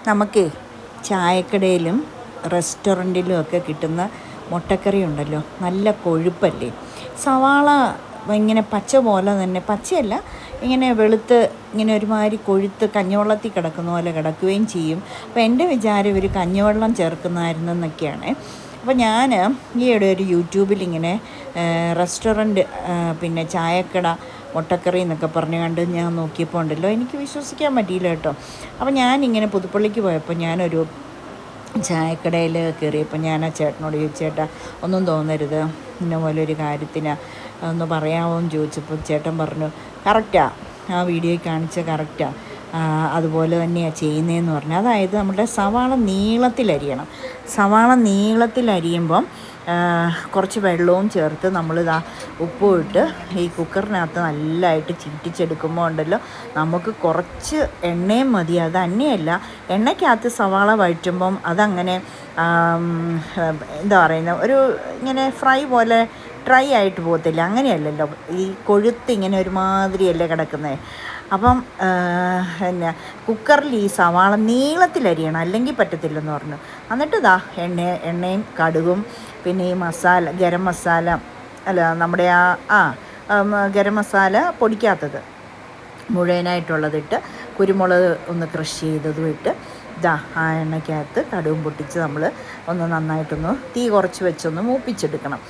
നമുക്കേ ചായക്കടയിലും റെസ്റ്റോറൻറ്റിലും ഒക്കെ കിട്ടുന്ന മുട്ടക്കറി ഉണ്ടല്ലോ, നല്ല കൊഴുപ്പല്ലേ. സവാള ഇങ്ങനെ പച്ച പോലെ തന്നെ, പച്ചയല്ല, ഇങ്ങനെ വെളുത്ത് ഇങ്ങനെ ഒരുമാതിരി കൊഴുത്ത് കഞ്ഞിവെള്ളത്തിൽ കിടക്കുന്ന പോലെ കിടക്കുകയും ചെയ്യും. അപ്പോൾ എൻ്റെ വിചാരം ഇവർ കഞ്ഞിവെള്ളം ചേർക്കുന്നതായിരുന്നെന്നൊക്കെയാണ്. അപ്പോൾ ഞാൻ ഈയിടെ ഒരു യൂട്യൂബിലിങ്ങനെ റെസ്റ്റോറൻറ്റ് പിന്നെ ചായക്കട മുട്ടക്കറി എന്നൊക്കെ പറഞ്ഞു കണ്ട് ഞാൻ നോക്കിയപ്പോൾ ഉണ്ടല്ലോ, എനിക്ക് വിശ്വസിക്കാൻ പറ്റിയില്ല കേട്ടോ. അപ്പോൾ ഞാനിങ്ങനെ പുതുപ്പള്ളിക്ക് പോയപ്പോൾ ഞാനൊരു ചായക്കടയിൽ കയറിയപ്പോൾ ഞാൻ ആ ചേട്ടനോട് ചോദിച്ചു, ചേട്ടാ ഒന്നും തോന്നരുത്, ഇന്ന പോലെ ഒരു കാര്യത്തിന് ഒന്ന് പറയാമോ എന്ന് ചോദിച്ചപ്പോൾ ചേട്ടൻ പറഞ്ഞു, കറക്റ്റാണ്, ആ വീഡിയോയിൽ കാണിച്ച കറക്റ്റാണ്, അതുപോലെ തന്നെയാണ് ചെയ്യുന്നതെന്ന് പറഞ്ഞു. അതായത് നമ്മുടെ സവാള നീളത്തിലരിയണം. സവാള നീളത്തിലരിയുമ്പം കുറച്ച് വെള്ളവും ചേർത്ത് നമ്മളിതാ ഉപ്പും ഇട്ട് ഈ കുക്കറിനകത്ത് നല്ലതായിട്ട് ചീറ്റിച്ചെടുക്കുമ്പോൾ ഉണ്ടല്ലോ, നമുക്ക് കുറച്ച് എണ്ണയും മതി. അത് തന്നെയല്ല, എണ്ണയ്ക്കകത്ത് സവാള വഴറ്റുമ്പം അതങ്ങനെ എന്താ പറയുന്നത്, ഒരു ഇങ്ങനെ ഫ്രൈ പോലെ ഡ്രൈ ആയിട്ട് പോകത്തില്ല. അങ്ങനെയല്ലല്ലോ, ഈ കൊഴുത്ത് ഇങ്ങനെ ഒരുമാതിരിയല്ലേ കിടക്കുന്നത്. അപ്പം പിന്നെ കുക്കറിൽ ഈ സവാള നീളത്തിലരിയണം, അല്ലെങ്കിൽ പറ്റത്തില്ലെന്ന് പറഞ്ഞു. എന്നിട്ട് ഇതാ എണ്ണയും കടുകും പിന്നെ ഈ മസാല, ഗരം മസാല അല്ല, നമ്മുടെ ഗരം മസാല പൊടിക്കാത്തത് മുഴുവനായിട്ടുള്ളതിട്ട്, കുരുമുളക് ഒന്ന് ക്രഷ് ചെയ്തതും ഇട്ട് ഇതാ ആ എണ്ണയ്ക്കകത്ത് കടുകും പൊട്ടിച്ച് നമ്മൾ ഒന്ന് നന്നായിട്ടൊന്ന് തീ കുറച്ച് വെച്ചൊന്ന് മൂപ്പിച്ചെടുക്കണം.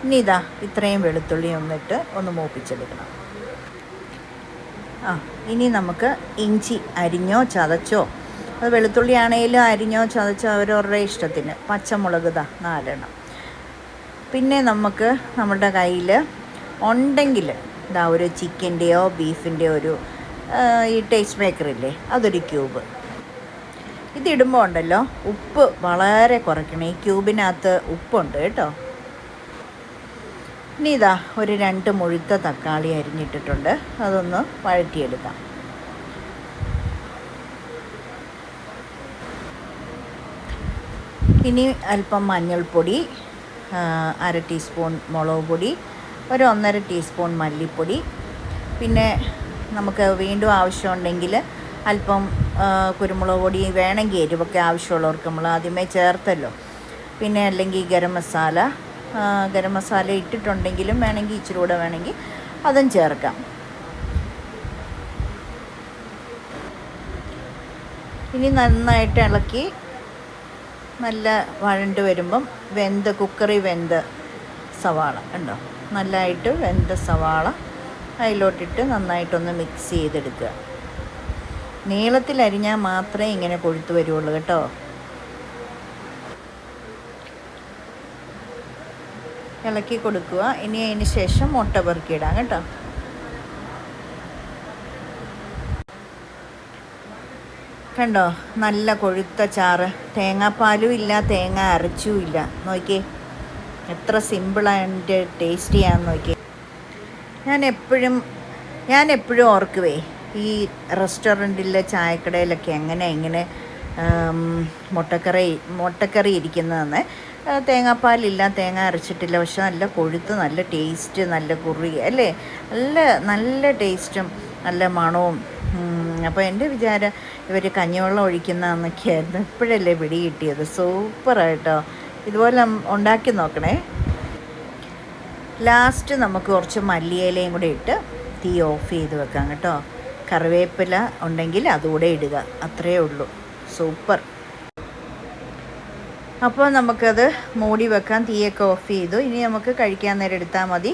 ഇനി ഇതാ ഇത്രയും വെളുത്തുള്ളി ഒന്നിട്ട് ഒന്ന് മൂപ്പിച്ചെടുക്കണം. ഇനി നമുക്ക് ഇഞ്ചി അരിഞ്ഞോ ചതച്ചോ, അത് വെളുത്തുള്ളി ആണെങ്കിലും അരിഞ്ഞോ ചതച്ചോ അവരവരുടെ ഇഷ്ടത്തിന്. പച്ചമുളക് 4 പിന്നെ നമുക്ക് നമ്മുടെ കയ്യിൽ ഉണ്ടെങ്കിൽ ഒരു ചിക്കൻ്റെയോ ബീഫിൻ്റെയോ ഒരു ഈ ടേസ്റ്റ് മേക്കറില്ലേ, അതൊരു ക്യൂബ്. ഇതിടുമ്പോൾ ഉണ്ടല്ലോ ഉപ്പ് വളരെ കുറയ്ക്കണം. ഈ ക്യൂബിനകത്ത് ഉപ്പുണ്ട് കേട്ടോ. ഇനി ഇതാ ഒരു 2 മുഴുത്ത തക്കാളി അരിഞ്ഞിട്ടിട്ടുണ്ട്, അതൊന്ന് വഴറ്റിയെടുക്കാം. ഇനി അല്പം മഞ്ഞൾപ്പൊടി, 1/2 ടീസ്പൂൺ മുളക് പൊടി, ഒരു 1.5 ടീസ്പൂൺ മല്ലിപ്പൊടി, പിന്നെ നമുക്ക് വീണ്ടും ആവശ്യമുണ്ടെങ്കിൽ അല്പം കുരുമുളക് പൊടി വേണമെങ്കിൽ, എരിവൊക്കെ ആവശ്യമുള്ളവർക്ക് നമ്മൾ ആദ്യമേ ചേർത്തല്ലോ. പിന്നെ അല്ലെങ്കിൽ ഗരം മസാല ഇട്ടിട്ടുണ്ടെങ്കിലും വേണമെങ്കിൽ ഇച്ചിരി കൂടെ വേണമെങ്കിൽ അതും ചേർക്കാം. ഇനി നന്നായിട്ട് ഇളക്കി നല്ല വഴണ്ട് വരുമ്പം കുക്കറി വെന്ത സവാള ഉണ്ടോ, നല്ലതായിട്ട് വെന്ത സവാള അതിലോട്ടിട്ട് നന്നായിട്ടൊന്ന് മിക്സ് ചെയ്തെടുക്കുക. നീളത്തിലരിഞ്ഞാൽ മാത്രമേ ഇങ്ങനെ കൊഴുത്ത് വരുള്ളൂ കേട്ടോ. ഇളക്കി കൊടുക്കുക. ഇനി അതിന് ശേഷം മുട്ട പെറുക്കിയിടാം കേട്ടോ. കണ്ടോ, നല്ല കൊഴുത്ത ചാറ്, തേങ്ങാപ്പാലും ഇല്ല, തേങ്ങ അരച്ചും ഇല്ല. നോക്കിയേ എത്ര സിമ്പിളായിട്ട് ടേസ്റ്റ് ചെയ്യാമെന്ന് നോക്കിയേ. ഞാൻ എപ്പോഴും ഓർക്കുവേ, ഈ റെസ്റ്റോറൻറ്റിലെ ചായക്കടയിലൊക്കെ ഇങ്ങനെ മുട്ടക്കറി ഇരിക്കുന്നതെന്ന്. തേങ്ങാപ്പാലില്ല, തേങ്ങ അരച്ചിട്ടില്ല, പക്ഷെ നല്ല കൊഴുത്ത്, നല്ല ടേസ്റ്റ്, നല്ല കുറി അല്ലേ, നല്ല ടേസ്റ്റും നല്ല മണവും. അപ്പോൾ എൻ്റെ വിചാരം ഇവർ കഞ്ഞിവെള്ളം ഒഴിക്കുന്നതെന്നൊക്കെയായിരുന്നു. ഇപ്പോഴല്ലേ പിടി കിട്ടിയത്. സൂപ്പറായിട്ടോ, ഇതുപോലെ ഉണ്ടാക്കി നോക്കണേ. ലാസ്റ്റ് നമുക്ക് കുറച്ച് മല്ലിയിലയും കൂടെ ഇട്ട് തീ ഓഫ് ചെയ്ത് വെക്കാം കേട്ടോ. കറിവേപ്പില ഉണ്ടെങ്കിൽ അതുകൂടെ ഇടുക, അത്രയേ ഉള്ളൂ. സൂപ്പർ. അപ്പോൾ നമുക്കത് മൂടി വെക്കാം. തീയൊക്കെ ഓഫ് ചെയ്തു. ഇനി നമുക്ക് കഴിക്കാൻ നേരം എടുത്താൽ മതി.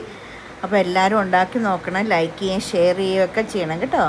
അപ്പോൾ എല്ലാവരും ഉണ്ടാക്കി നോക്കണം, ലൈക്ക് ചെയ്യുകയും ഷെയർ ചെയ്യുകയൊക്കെ ചെയ്യണം കേട്ടോ.